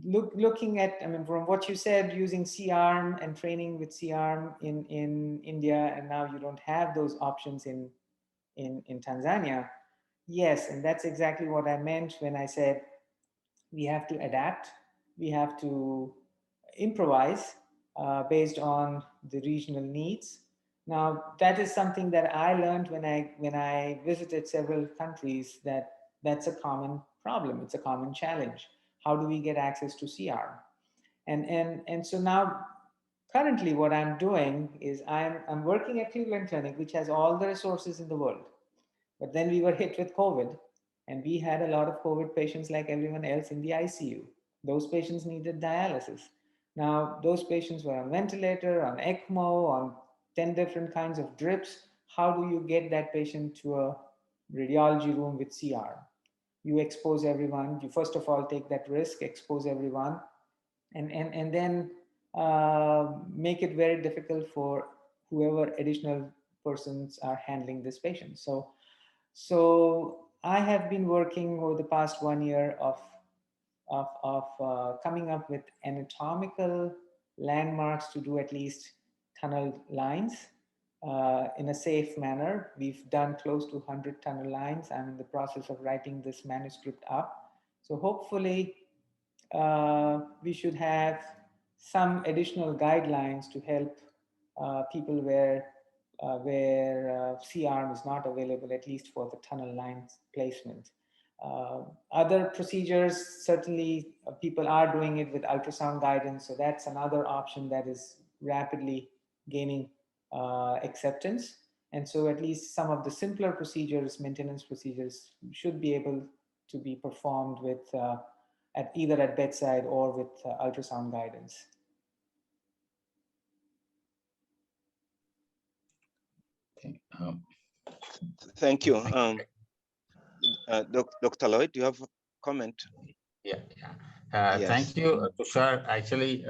Looking at, I mean, from what you said, using C-arm and training with C-arm in India, and now you don't have those options in Tanzania. Yes, and that's exactly what I meant when I said we have to adapt, we have to improvise based on the regional needs. Now, that is something that I learned when I visited several countries, that's a common problem. It's a common challenge. How do we get access to C-arm? And so now, currently what I'm doing is I'm working at Cleveland Clinic, which has all the resources in the world. But then we were hit with COVID, and we had a lot of COVID patients like everyone else in the ICU. Those patients needed dialysis. Now, those patients were on ventilator, on ECMO, on 10 different kinds of drips. How do you get that patient to a radiology room with C-arm? You expose everyone. You first of all take that risk, expose everyone, and then make it very difficult for whoever additional persons are handling this patient. So I have been working over the past 1 year of coming up with anatomical landmarks to do at least tunnel lines in a safe manner. We've done close to 100 tunnel lines. I'm in the process of writing this manuscript up. So hopefully we should have some additional guidelines to help people where C-arm is not available, at least for the tunnel lines placement. Other procedures, certainly people are doing it with ultrasound guidance, so that's another option that is rapidly gaining acceptance. And so at least some of the simpler procedures, maintenance procedures, should be able to be performed with either at bedside or with ultrasound guidance. Okay. Thank you. Dr. Lloyd, do you have a comment? Yeah. Yes. Thank you, Tushar. Actually,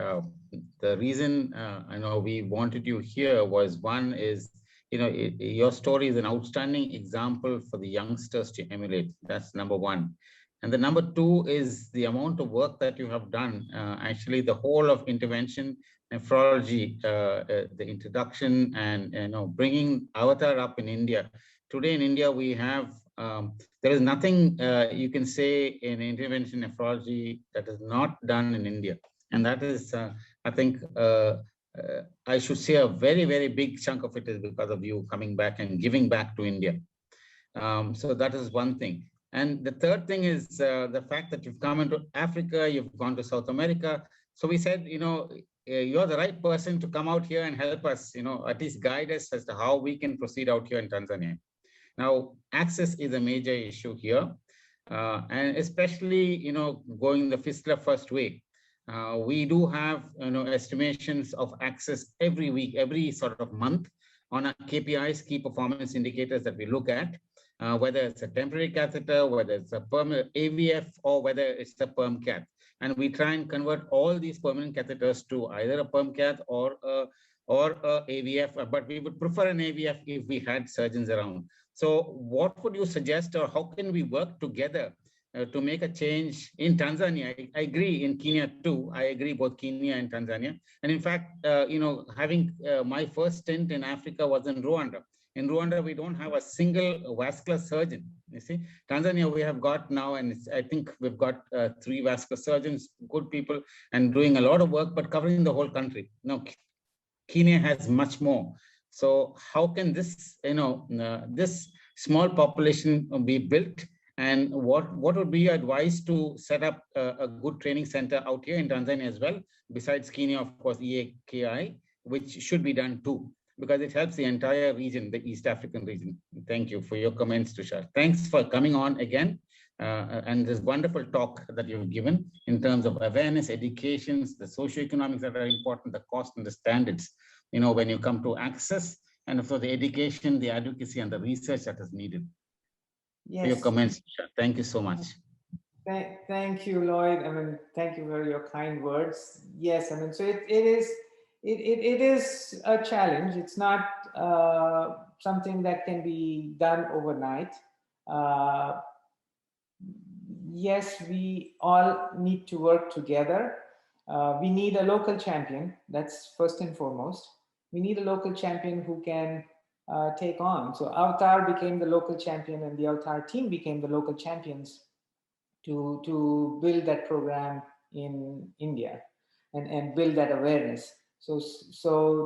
the reason I know we wanted you here was, one is, your story is an outstanding example for the youngsters to emulate. That's number one. And the number two is the amount of work that you have done. Actually, the whole of intervention nephrology, the introduction and bringing Avatar up in India. Today in India, we have there is nothing you can say in intervention nephrology that is not done in India, and that is, I think, I should say a very, very big chunk of it is because of you coming back and giving back to India. So that is one thing. And the third thing is the fact that you've come into Africa, you've gone to South America. So we said, you're the right person to come out here and help us, at least guide us as to how we can proceed out here in Tanzania. Now, access is a major issue here, and especially, going the Fistula first way. We do have, estimations of access every week, every sort of month on our KPIs, key performance indicators that we look at, whether it's a temporary catheter, whether it's a permanent AVF, or whether it's a perm cath. And we try and convert all these permanent catheters to either a perm cath or a AVF, but we would prefer an AVF if we had surgeons around. So what would you suggest, or how can we work together to make a change in Tanzania. I agree in Kenya too. I agree both Kenya and Tanzania. And in fact, having my first stint in Africa was in Rwanda. In Rwanda, we don't have a single vascular surgeon. You see, Tanzania we have got now, and I think we've got 3 vascular surgeons, good people, and doing a lot of work, but covering the whole country. Now, Kenya has much more. So how can this, this small population be built? And what would be your advice to set up a good training center out here in Tanzania as well, besides Kenya, of course, EAKI, which should be done too, because it helps the entire region, the East African region. Thank you for your comments, Tushar. Thanks for coming on again. And this wonderful talk that you've given in terms of awareness, educations, the socioeconomics that are important, the cost and the standards, when you come to access, and also the education, the advocacy, and the research that is needed. Yes. For your comments, thank you so much. Thank you, Lloyd. I mean, thank you for your kind words. Yes, I mean, so it is a challenge. It's not something that can be done overnight. Yes, we all need to work together. We need a local champion. That's first and foremost. We need a local champion who can take on. So Avatar became the local champion, and the Avatar team became the local champions to build that program in India and build that awareness. So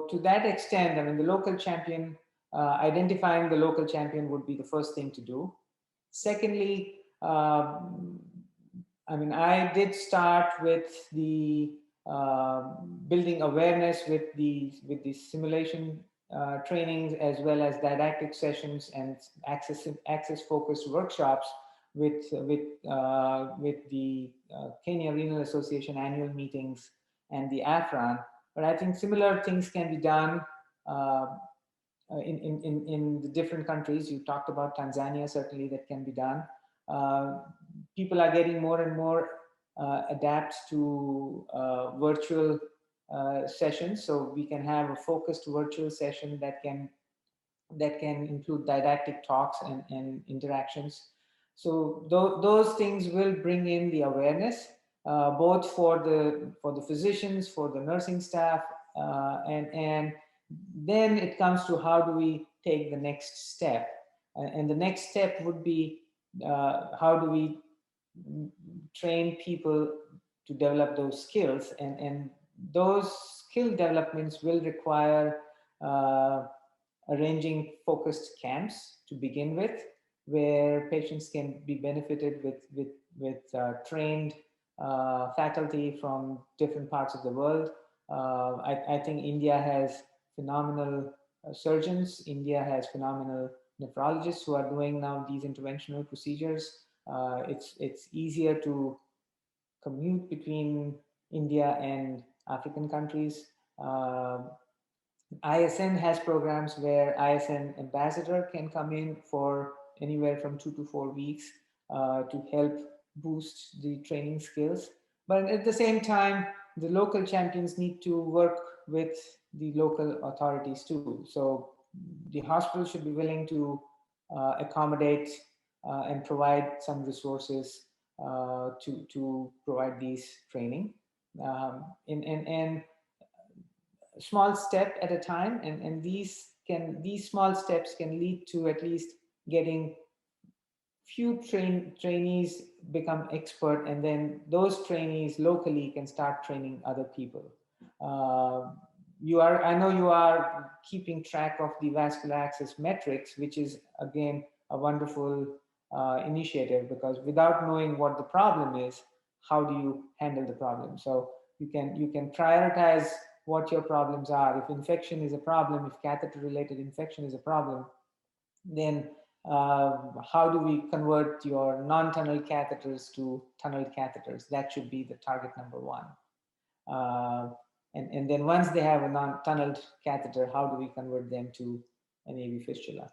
to that extent, I mean, the local champion, identifying the local champion would be the first thing to do. Secondly, I mean, I did start with the building awareness with the simulation trainings, as well as didactic sessions and access focused workshops with the Kenya Renal Association annual meetings and the AFRAN. But I think similar things can be done in the different countries. You talked about Tanzania, certainly that can be done. People are getting more and more adapt to virtual sessions, so we can have a focused virtual session that can include didactic talks and interactions. So those things will bring in the awareness, both for the physicians, for the nursing staff, and then it comes to how do we take the next step, and the next step would be how do we train people to develop those skills, and those skill developments will require arranging focused camps to begin with, where patients can be benefited with trained faculty from different parts of the world. I think India has phenomenal surgeons. India has phenomenal nephrologists who are doing now these interventional procedures. It's easier to commute between India and African countries. ISN has programs where ISN ambassador can come in for anywhere from 2 to 4 weeks to help boost the training skills. But at the same time, the local champions need to work with the local authorities too. So the hospital should be willing to accommodate and provide some resources to provide these training. And small step at a time, and these small steps can lead to at least getting few trainees become expert, and then those trainees locally can start training other people. I know you are keeping track of the vascular access metrics, which is again a wonderful initiative, because without knowing what the problem is, how do you handle the problem? So you can prioritize what your problems are. If infection is a problem, if catheter related infection is a problem, then how do we convert your non-tunnel catheters to tunnel catheters? That should be the target number one. And then once they have a non-tunneled catheter, how do we convert them to an AV fistula?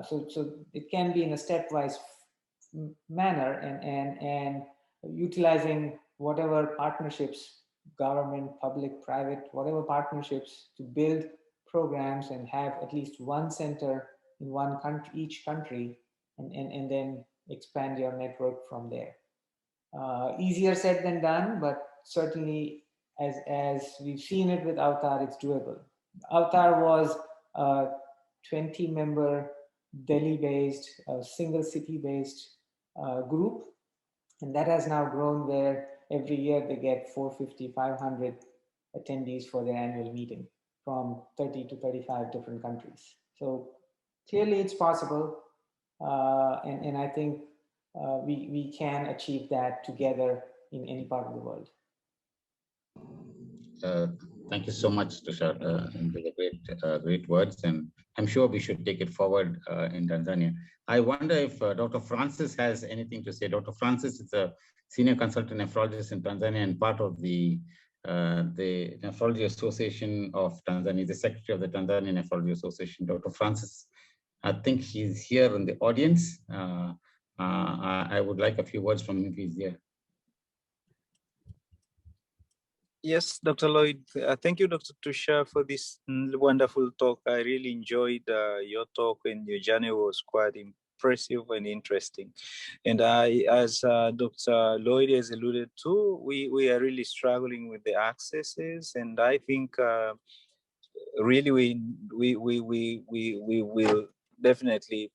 So it can be in a stepwise manner, and utilizing whatever partnerships, government, public, private, whatever partnerships, to build programs and have at least one center in one country, each country, and then expand your network from there. Easier said than done, but certainly as we've seen it with Avtar, it's doable. Avtar was a 20-member Delhi-based, single city-based group, and that has now grown where every year they get 450, 500 attendees for their annual meeting from 30 to 35 different countries. So clearly it's possible, and I think we can achieve that together in any part of the world. Thank you so much, Tushar. These are great words, and I'm sure we should take it forward in Tanzania. I wonder if Dr. Francis has anything to say. Dr. Francis is a senior consultant nephrologist in Tanzania and part of the Nephrology Association of Tanzania, the secretary of the Tanzania Nephrology Association. Dr. Francis, I think he's here in the audience. I would like a few words from him if he's here. Yes, Dr. Lloyd. Thank you, Dr. Tushar, for this wonderful talk. I really enjoyed your talk, and your journey was quite impressive and interesting. And as Dr. Lloyd has alluded to, we are really struggling with the accesses, and I think really we will definitely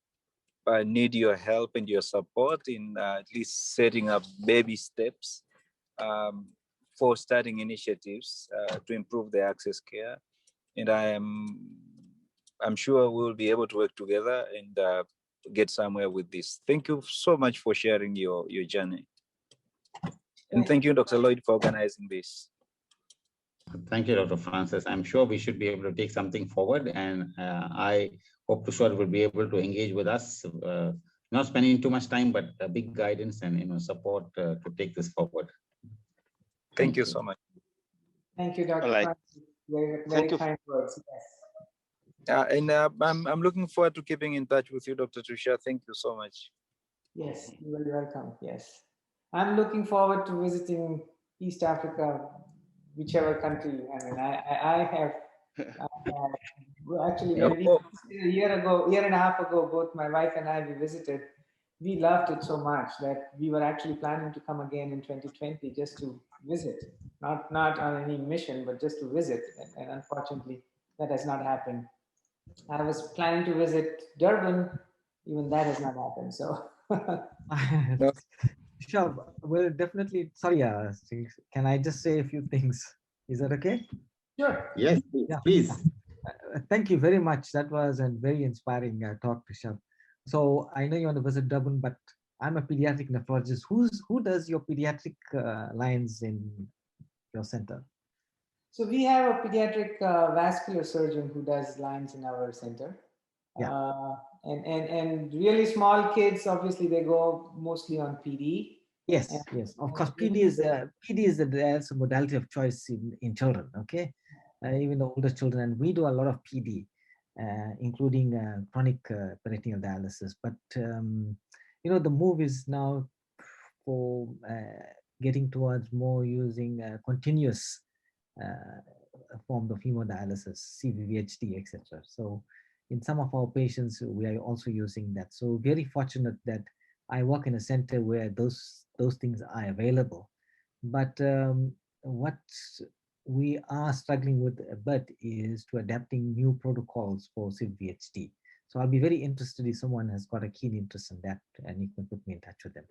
need your help and your support in at least setting up baby steps for starting initiatives to improve the access care. And I'm sure we'll be able to work together and get somewhere with this. Thank you so much for sharing your journey. And thank you, Dr. Lloyd, for organizing this. Thank you, Dr. Francis. I'm sure we should be able to take something forward, and I hope Tushar will be able to engage with us, not spending too much time, but a big guidance and support to take this forward. Thank you so much. Thank you, Dr. Right. Francis. Very kind words. Yes. And I'm looking forward to keeping in touch with you, Dr. Tushar. Thank you so much. Yes, you're very welcome. Yes. I'm looking forward to visiting East Africa, whichever country. I mean, I have actually, when we visited a year and a half ago, both my wife and I, we visited. We loved it so much that we were actually planning to come again in 2020 just to visit, not on any mission, but just to visit. And unfortunately, that has not happened. I was planning to visit Durban, even that has not happened. So, sure. Well, definitely. Sorry, can I just say a few things? Is that okay? Sure. Yes, please. Thank you very much. That was a very inspiring talk, Tushar. So I know you want to visit Durban, but I'm a pediatric nephrologist. Who does your pediatric lines in your center? So we have a pediatric vascular surgeon who does lines in our center. Yeah. And really small kids, obviously, they go mostly on PD. Yes, yes. Of course, PD is the modality of choice in children. Okay, even the older children, and we do a lot of PD. Including chronic peritoneal dialysis. But, you know, the move is now for getting towards more using continuous form of hemodialysis, CVVHD, etc. So in some of our patients, we are also using that. So very fortunate that I work in a center where those things are available. But what we are struggling with a bit is to adapting new protocols for CVHD. So I'll be very interested if someone has got a keen interest in that, and you can put me in touch with them.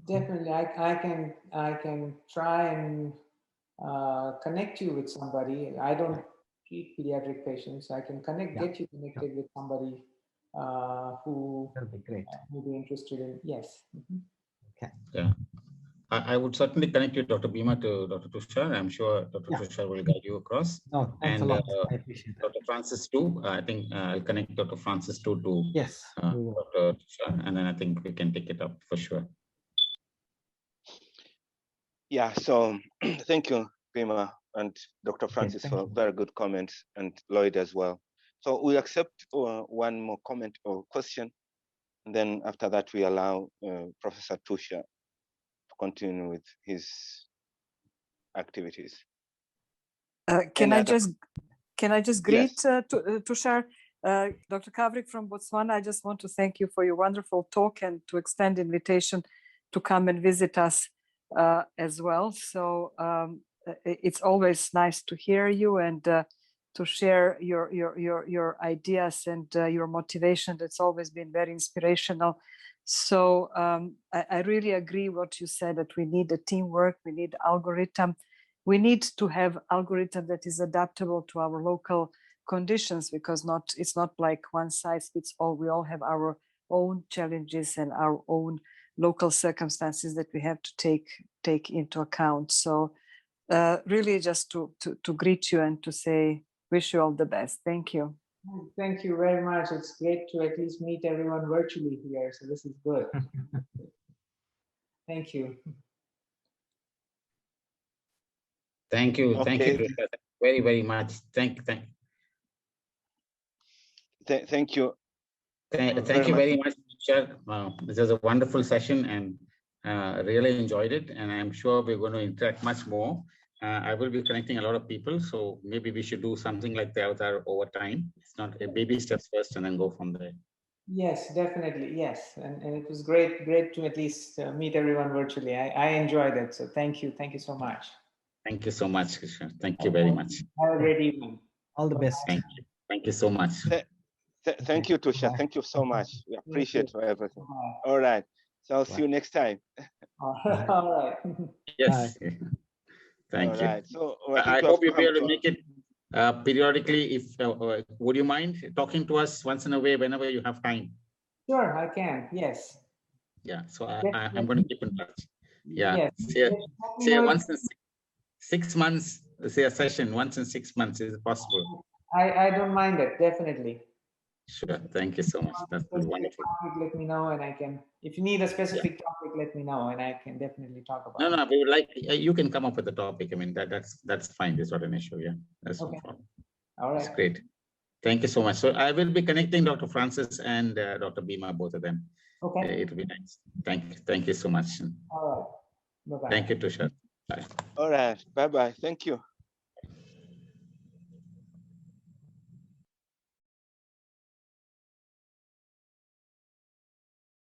Definitely, I can try and connect you with somebody. I don't treat pediatric patients. I can get you connected with somebody who that'll be great. Will be interested in. Yes. Mm-hmm. Okay. Yeah. I would certainly connect you, Dr. Bhima, to Dr. Tushar. I'm sure Dr. Tushar will guide you across. No, thanks and a lot. I appreciate that. Dr. Francis too. I think I'll connect Dr. Francis too to yes, Dr. Tushar, and then I think we can take it up for sure. Yeah. So thank you, Bhima and Dr. Francis, for very good comments, and Lloyd as well. So we accept one more comment or question, and then after that we allow Professor Tushar to continue with his activities. Can I just greet Tushar? Dr. Kavrik from Botswana, I just want to thank you for your wonderful talk and to extend invitation to come and visit us as well. So it's always nice to hear you and to share your ideas and your motivation. That's always been very inspirational. So I really agree what you said, that we need a teamwork, we need algorithm. We need to have algorithm that is adaptable to our local conditions, because it's not like one size fits all. We all have our own challenges and our own local circumstances that we have to take into account. So really just to greet you and to say, wish you all the best. Thank you. Thank you very much. It's great to at least meet everyone virtually here. So this is good. Thank you. Thank you. Thank you very, very much. Thank you. Thank you very much, Tushar. This was a wonderful session and really enjoyed it. And I'm sure we're going to interact much more. I will be connecting a lot of people, so maybe we should do something like that over time. It's not a baby steps first and then go from there. Yes, definitely. Yes. And it was great to at least meet everyone virtually. I enjoyed it. So thank you. Thank you so much. Thank you so much, Tushar. Thank you very much. Have a great evening. All the best. Thank you. Thank you so much. Thank you, Tushar. Thank you so much. We appreciate everything. All right. So I'll see you next time. All right. Yes. Thank you. Right. So I hope you'll be able to make it periodically. If would you mind talking to us once in a way whenever you have time? Sure, I can. Yes. Yeah. So I'm going to keep in touch. Yeah. Yes. Say once in 6 months. Say a session once in 6 months. Is it possible? I don't mind it. Definitely. Sure. Thank you so much. That's wonderful. Let me know, and I can. If you need a specific topic, let me know, and I can definitely talk about. No, we would like you can come up with a topic. I mean that's fine. It's not an issue. Yeah, that's okay. No problem. All right. That's great. Thank you so much. So I will be connecting Dr. Francis and Dr. Bima, both of them. Okay. It will be nice. Thank you so much. All right. Bye bye. Thank you, Tushar. Bye. all right. Bye bye. Thank you.